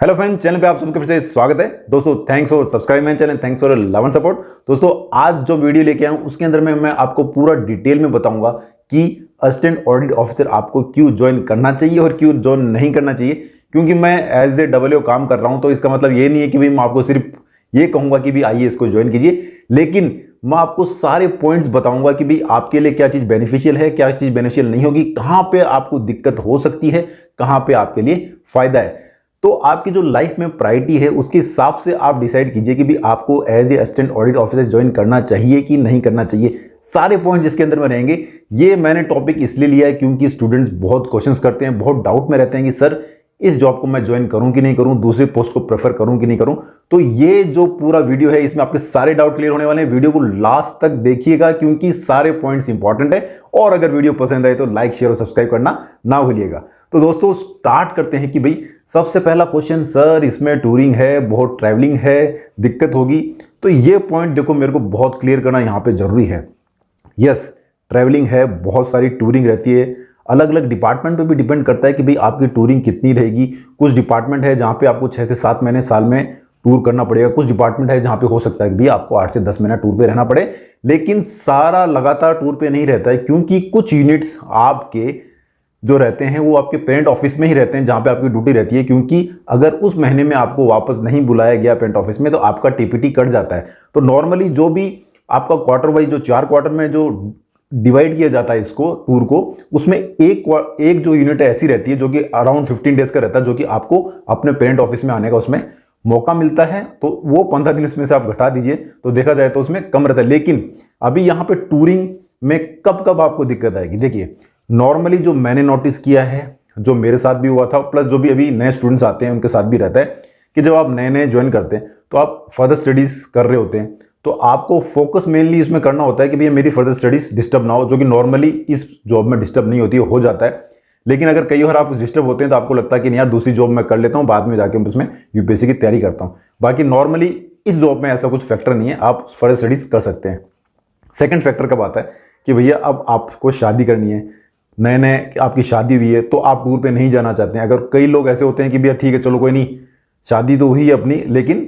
Hello friends, channel पे आप सबका फिर से स्वागत है। दोस्तों thanks for subscribe my channel, thanks for love and support. दोस्तों आज जो वीडियो लेके आया हूं उसके अंदर मैं आपको पूरा डिटेल में बताऊंगा कि असिस्टेंट ऑडिट ऑफिसर आपको क्यों ज्वाइन करना चाहिए और क्यों ज्वाइन नहीं करना चाहिए। क्योंकि मैं एज ए WO काम कर रहा हूं, तो इसका मतलब ये नहीं है कि भाई मैं आपको सिर्फ ये कहूंगा कि भी आइए इसको ज्वाइन कीजिए, लेकिन मैं आपको सारे पॉइंट्स बताऊंगा कि भाई आपके लिए क्या चीज बेनिफिशियल है, क्या चीज बेनिफिशियल नहीं होगी, कहां पे आपको दिक्कत हो सकती है, कहां पे आपके लिए फायदा है। तो आपकी जो लाइफ में प्रायोरिटी है उसके हिसाब से आप डिसाइड कीजिए कि भी आपको as a assistant audit officer join करना चाहिए कि नहीं करना चाहिए। सारे पॉइंट जिसके अंदर में रहेंगे। ये मैंने टॉपिक इसलिए लिया है क्योंकि स्टूडेंट्स बहुत क्वेश्चंस करते हैं, बहुत डाउट में रहते हैं कि सर इस जॉब को मैं ज्वाइन करूं कि नहीं करूं, दूसरे पोस्ट को प्रेफर करूं कि नहीं करूं। तो ये जो पूरा वीडियो है इसमें आपके सारे डाउट क्लियर होने वाले हैं। वीडियो को लास्ट तक देखिएगा क्योंकि सारे पॉइंट्स इंपॉर्टेंट है। और अगर वीडियो पसंद आए तो लाइक शेयर और सब्सक्राइब करना ना भूलिएगा। तो दोस्तों स्टार्ट करते हैं कि भाई सबसे पहला क्वेश्चन, सर इसमें टूरिंग है, बहुत ट्रैवलिंग है, दिक्कत होगी। तो ये पॉइंट देखो मेरे को बहुत क्लियर करना यहाँ पे जरूरी है। यस, ट्रैवलिंग है, बहुत सारी टूरिंग रहती है। अलग अलग डिपार्टमेंट पे भी डिपेंड करता है कि भाई आपकी टूरिंग कितनी रहेगी। कुछ डिपार्टमेंट है जहाँ पे आपको 6 से 7 महीने साल में टूर करना पड़ेगा। कुछ डिपार्टमेंट है जहाँ पे हो सकता है कि भाई आपको 8 से 10 महीना टूर पे रहना पड़े, लेकिन सारा लगातार टूर पे नहीं रहता है। क्योंकि कुछ यूनिट्स आपके जो रहते हैं वो आपके पेरेंट ऑफिस में ही रहते हैं जहाँ पे आपकी ड्यूटी रहती है। क्योंकि अगर उस महीने में आपको वापस नहीं बुलाया गया पेरेंट ऑफिस में तो आपका TPT कट जाता है। तो नॉर्मली जो भी आपका क्वार्टर वाइज जो 4 क्वार्टर में जो डिवाइड किया जाता है इसको टूर को, उसमें एक जो यूनिट ऐसी रहती है जो कि अराउंड 15 डेज का रहता है, जो कि आपको अपने पेरेंट ऑफिस में आने का उसमें मौका मिलता है। तो वो 15 दिन इसमें से आप घटा दीजिए तो देखा जाए तो उसमें कम रहता है। लेकिन अभी यहाँ पे टूरिंग में कब कब आपको दिक्कत आएगी, देखिए नॉर्मली जो मैंने नोटिस किया है, जो मेरे साथ भी हुआ था, प्लस जो भी अभी नए स्टूडेंट्स आते हैं उनके साथ भी रहता है कि जब आप नए नए ज्वाइन करते हैं तो आप फर्दर स्टडीज कर रहे होते हैं, तो आपको फोकस मेनली इसमें करना होता है कि भैया मेरी फर्दर स्टडीज डिस्टर्ब ना हो, जो कि नॉर्मली इस जॉब में डिस्टर्ब नहीं होती है, हो जाता है। लेकिन अगर कई बार आप डिस्टर्ब होते हैं तो आपको लगता है कि नहीं यार दूसरी जॉब मैं कर लेता हूँ, बाद में जाके उसमें UPSC की तैयारी करता हूँ। बाकी नॉर्मली इस जॉब में ऐसा कुछ फैक्टर नहीं है, आप फर्दर स्टडीज कर सकते हैं। सेकेंड फैक्टर कब आता है कि भैया अब आपको शादी करनी है, नए नए आपकी शादी हुई है तो आप टूर पे नहीं जाना चाहते हैं। अगर कई लोग ऐसे होते हैं कि भैया ठीक है चलो कोई नहीं, शादी तो हुई है अपनी, लेकिन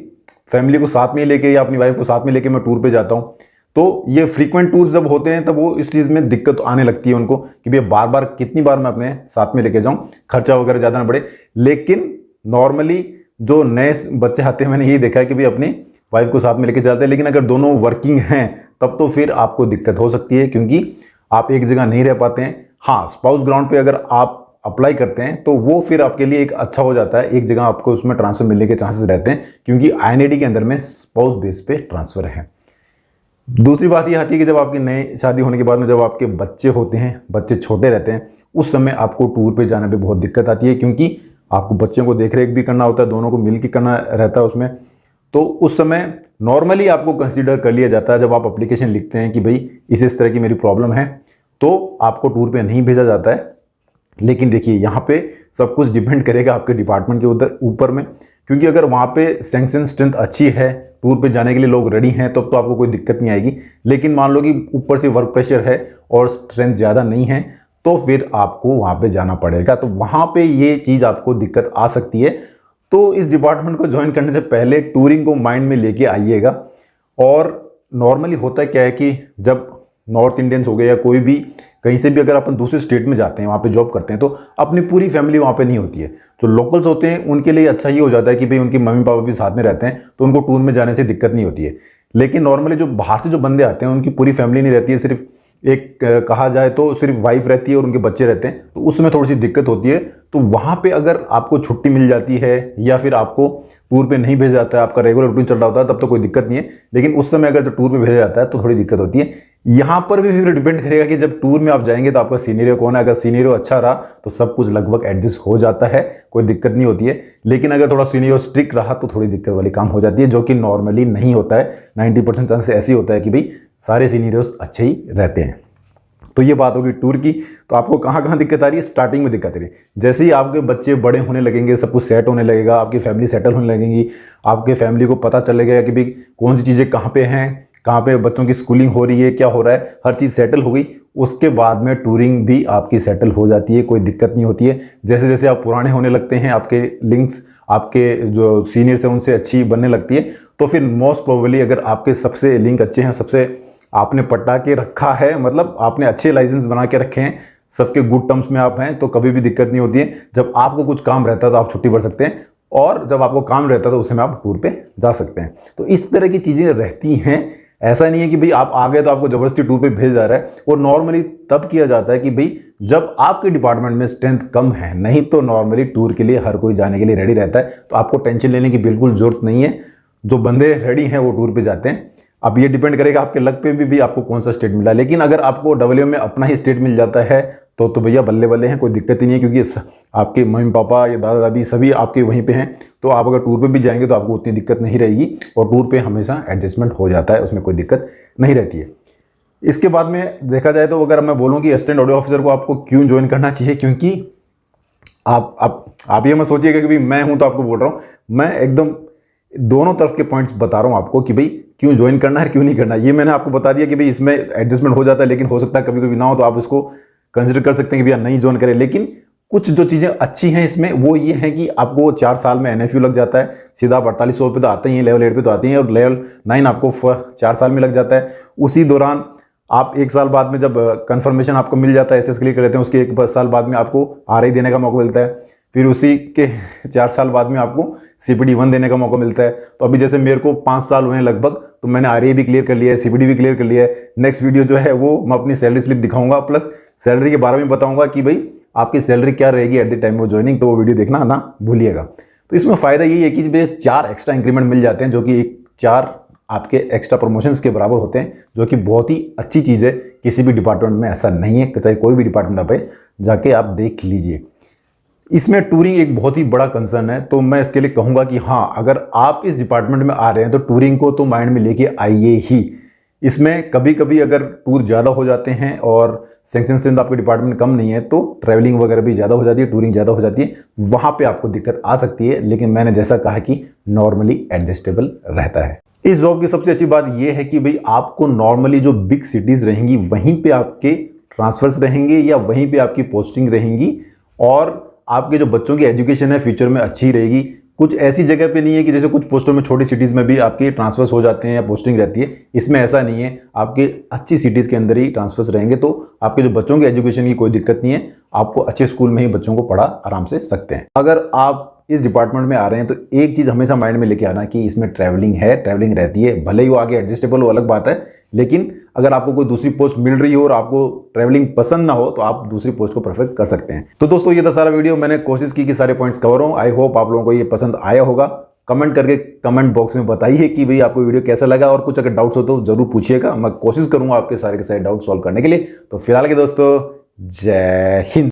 फैमिली को साथ में लेके या अपनी वाइफ को साथ में लेके मैं टूर पे जाता हूँ। तो ये फ्रीक्वेंट टूर जब होते हैं तब वो इस चीज़ में दिक्कत आने लगती है उनको कि भैया बार बार कितनी बार मैं अपने साथ में लेके जाऊँ, खर्चा वगैरह ज़्यादा ना पड़े। लेकिन नॉर्मली जो नए बच्चे आते हैं मैंने यही देखा है कि भाई अपनी वाइफ को साथ में लेके जाते हैं। लेकिन अगर दोनों वर्किंग हैं तब तो फिर आपको दिक्कत हो सकती है क्योंकि आप एक जगह नहीं रह पाते हैं। हाँ, स्पाउस ग्राउंड पे अगर आप अप्लाई करते हैं तो वो फिर आपके लिए एक अच्छा हो जाता है, एक जगह आपको उसमें ट्रांसफर मिलने के चांसेस रहते हैं क्योंकि INAD के अंदर में स्पाउस बेस पे ट्रांसफर है। दूसरी बात ये आती है कि जब आपकी नई शादी होने के बाद में जब आपके बच्चे होते हैं, बच्चे छोटे रहते हैं, उस समय आपको टूर पे जाने पे बहुत दिक्कत आती है क्योंकि आपको बच्चों को देख रेख भी करना होता है, दोनों को मिल के करना रहता है उसमें। तो उस समय नॉर्मली आपको कंसिडर कर लिया जाता है जब आप अप्लीकेशन लिखते हैं कि भाई इस तरह की मेरी प्रॉब्लम है, तो आपको टूर पे नहीं भेजा जाता है। लेकिन देखिए यहाँ पे सब कुछ डिपेंड करेगा आपके डिपार्टमेंट के ऊपर में, क्योंकि अगर वहाँ पे सैंक्शन स्ट्रेंथ अच्छी है, टूर पे जाने के लिए लोग रेडी हैं, तब तो आपको कोई दिक्कत नहीं आएगी। लेकिन मान लो कि ऊपर से वर्क प्रेशर है और स्ट्रेंथ ज़्यादा नहीं है तो फिर आपको वहाँ पे जाना पड़ेगा। तो वहाँ पे ये चीज़ आपको दिक्कत आ सकती है। तो इस डिपार्टमेंट को ज्वाइन करने से पहले टूरिंग को माइंड में लेके आइएगा। और नॉर्मली होता क्या है कि जब नॉर्थ इंडियंस हो गए या कोई भी कहीं से भी अगर अपन दूसरे स्टेट में जाते हैं, वहाँ पे जॉब करते हैं, तो अपनी पूरी फैमिली वहाँ पे नहीं होती है। जो लोकल्स होते हैं उनके लिए अच्छा ये हो जाता है कि भाई उनके मम्मी पापा भी साथ में रहते हैं तो उनको टूर में जाने से दिक्कत नहीं होती है। लेकिन नॉर्मली जो बाहर से जो बंदे आते हैं उनकी पूरी फैमिली नहीं रहती है, सिर्फ एक कहा जाए तो सिर्फ वाइफ रहती है और उनके बच्चे रहते हैं, तो उसमें थोड़ी सी दिक्कत होती है। तो वहाँ पे अगर आपको छुट्टी मिल जाती है या फिर आपको टूर पे नहीं भेजा जाता है, आपका रेगुलर रूटीन चल रहा होता है, तब तो कोई दिक्कत नहीं है। लेकिन उस समय अगर जो टूर पे भेजा जाता है तो थोड़ी दिक्कत होती है। यहाँ पर भी फिर डिपेंड करेगा कि जब टूर में आप जाएंगे तो आपका सीनियर कौन है। अगर सीनियर अच्छा रहा तो सब कुछ लगभग एडजस्ट हो जाता है, कोई दिक्कत नहीं होती है। लेकिन अगर थोड़ा सीनियर स्ट्रिक्ट रहा तो थोड़ी दिक्कत वाली काम हो जाती है, जो कि नॉर्मली नहीं होता है। 90% चांस ऐसे ही होता है कि भाई सारे सीनियर्स अच्छे ही रहते हैं। तो ये बात होगी टूर की। तो आपको कहाँ कहाँ दिक्कत आ रही है, स्टार्टिंग में दिक्कत आ रही है। जैसे ही आपके बच्चे बड़े होने लगेंगे, सब कुछ सेट होने लगेगा, आपकी फैमिली सेटल होने लगेंगी, आपके फैमिली को पता चलेगा कि भाई कौन सी चीज़ें कहाँ पे हैं, कहाँ पे बच्चों की स्कूलिंग हो रही है, क्या हो रहा है, हर चीज़ सेटल हो गई। उसके बाद में टूरिंग भी आपकी सेटल हो जाती है, कोई दिक्कत नहीं होती है। जैसे जैसे आप पुराने होने लगते हैं, आपके लिंक्स आपके जो सीनियर्स हैं उनसे अच्छी बनने लगती है, तो फिर मोस्ट प्रोबेबली अगर आपके सबसे लिंक अच्छे हैं, सबसे आपने पटा के रखा है, मतलब आपने अच्छे लाइसेंस बना के रखे हैं, सबके गुड टर्म्स में आप हैं, तो कभी भी दिक्कत नहीं होती है। जब आपको कुछ काम रहता है तो आप छुट्टी भर सकते हैं, और जब आपको काम रहता है तो उस समय आप टूर पे जा सकते हैं। तो इस तरह की चीज़ें रहती हैं। ऐसा नहीं है कि भाई आप आ गए तो आपको ज़बरदस्ती टूर पे भेज जा रहा है। वो नॉर्मली तब किया जाता है कि भाई जब आपके डिपार्टमेंट में स्ट्रेंथ कम है, नहीं तो नॉर्मली टूर के लिए हर कोई जाने के लिए रेडी रहता है। तो आपको टेंशन लेने की बिल्कुल ज़रूरत नहीं है। जो बंदे रेडी हैं वो टूर पे जाते हैं। अब ये डिपेंड करेगा आपके लक पे भी आपको कौन सा स्टेट मिला। लेकिन अगर आपको डब्ल्यू में अपना ही स्टेट मिल जाता है तो भैया बल्ले बल्ले हैं, कोई दिक्कत ही नहीं है, क्योंकि आपके मम्मी पापा या दादा दादी सभी आपके वहीं पे हैं। तो आप अगर टूर पे भी जाएंगे तो आपको उतनी दिक्कत नहीं रहेगी, और टूर पे हमेशा एडजस्टमेंट हो जाता है, उसमें कोई दिक्कत नहीं रहती है। इसके बाद में देखा जाए तो अगर मैं बोलूँ कि असिस्टेंट ऑडियो ऑफिसर को आपको क्यों ज्वाइन करना चाहिए, क्योंकि आप ये मत सोचिएगा कि भाई मैं हूँ तो आपको बोल रहा हूँ, मैं एकदम दोनों तरफ के पॉइंट्स बता रहा हूँ आपको कि भाई क्यों ज्वाइन करना है, क्यों नहीं करना। ये मैंने आपको बता दिया कि भाई इसमें एडजस्टमेंट हो जाता है, लेकिन हो सकता है कभी कभी ना हो, तो आप उसको कंसिडर कर सकते हैं कि भैया नहीं ज्वाइन करें। लेकिन कुछ जो चीज़ें अच्छी हैं इसमें वो ये है कि आपको 4 साल में NFU लग जाता है, सीधा 4800 रुपये तो आते ही हैं, लेवल 8 पे तो आते हैं, और लेवल 9 आपको 4 साल में लग जाता है। उसी दौरान आप 1 साल बाद में जब कंफर्मेशन आपको मिल जाता है, SS क्लियर कर लेते हैं, उसके 1 साल बाद में आपको RI देने का मौका मिलता है। फिर उसी के 4 साल बाद में आपको CPD 1 देने का मौका मिलता है। तो अभी जैसे मेरे को 5 साल हुए हैं लगभग, तो मैंने RI भी क्लियर कर लिया है, CPD भी क्लियर कर लिया है। नेक्स्ट वीडियो जो है वो मैं अपनी सैलरी स्लिप दिखाऊंगा, प्लस सैलरी के बारे में बताऊंगा कि भाई आपकी सैलरी क्या रहेगी at the time of joining. तो वो वीडियो देखना ना भूलिएगा। तो इसमें फ़ायदा यही है कि भैया 4 एक्स्ट्रा इंक्रीमेंट मिल जाते हैं, जो कि 4 आपके एक्स्ट्रा प्रमोशंस के बराबर होते हैं, जो कि बहुत ही अच्छी चीज़ है। किसी भी डिपार्टमेंट में ऐसा नहीं है, चाहे कोई भी डिपार्टमेंट आप है, जाके आप देख लीजिए। इसमें टूरिंग एक बहुत ही बड़ा कंसर्न है, तो मैं इसके लिए कहूँगा कि हाँ, अगर आप इस डिपार्टमेंट में आ रहे हैं तो टूरिंग को तो माइंड में लेके आइए ही। इसमें कभी कभी अगर टूर ज़्यादा हो जाते हैं और सैंक्शन स्ट्रेंथ आपके डिपार्टमेंट कम नहीं है, तो ट्रैवलिंग वगैरह भी ज़्यादा हो जाती है, टूरिंग ज़्यादा हो जाती है, वहाँ पे आपको दिक्कत आ सकती है। लेकिन मैंने जैसा कहा कि नॉर्मली एडजस्टेबल रहता है। इस जॉब की सबसे अच्छी बात यह है कि भाई आपको नॉर्मली जो बिग सिटीज़ रहेंगी वहीं पे आपके ट्रांसफर्स रहेंगे या वहीं पे आपकी पोस्टिंग रहेंगी, और आपके जो बच्चों की एजुकेशन है फ्यूचर में अच्छी रहेगी। कुछ ऐसी जगह पे नहीं है कि जैसे कुछ पोस्टों में छोटी सिटीज़ में भी आपके ट्रांसफर्स हो जाते हैं या पोस्टिंग रहती है, इसमें ऐसा नहीं है। आपके अच्छी सिटीज़ के अंदर ही ट्रांसफर्स रहेंगे, तो आपके जो बच्चों की एजुकेशन की कोई दिक्कत नहीं है, आपको अच्छे स्कूल में ही बच्चों को पढ़ा आराम से सकते हैं। अगर आप इस डिपार्टमेंट में आ रहे हैं तो एक चीज़ हमेशा माइंड में लेके आना कि इसमें ट्रैवलिंग है, ट्रैवलिंग रहती है, भले ही वो आगे एडजस्टेबल हो अलग बात है। लेकिन अगर आपको कोई दूसरी पोस्ट मिल रही हो और आपको ट्रैवलिंग पसंद ना हो, तो आप दूसरी पोस्ट को प्रेफर कर सकते हैं। तो दोस्तों, ये था सारा वीडियो। मैंने कोशिश की कि सारे पॉइंट्स कवर हों। आई होप आप लोगों को ये पसंद आया होगा। कमेंट करके कमेंट बॉक्स में बताइए कि भाई आपको वीडियो कैसा लगा, और कुछ अगर डाउट्स हो तो जरूर पूछिएगा। मैं कोशिश करूंगा आपके सारे के सारे डाउट सॉल्व करने के लिए। तो फिलहाल के दोस्तों, जय हिंद।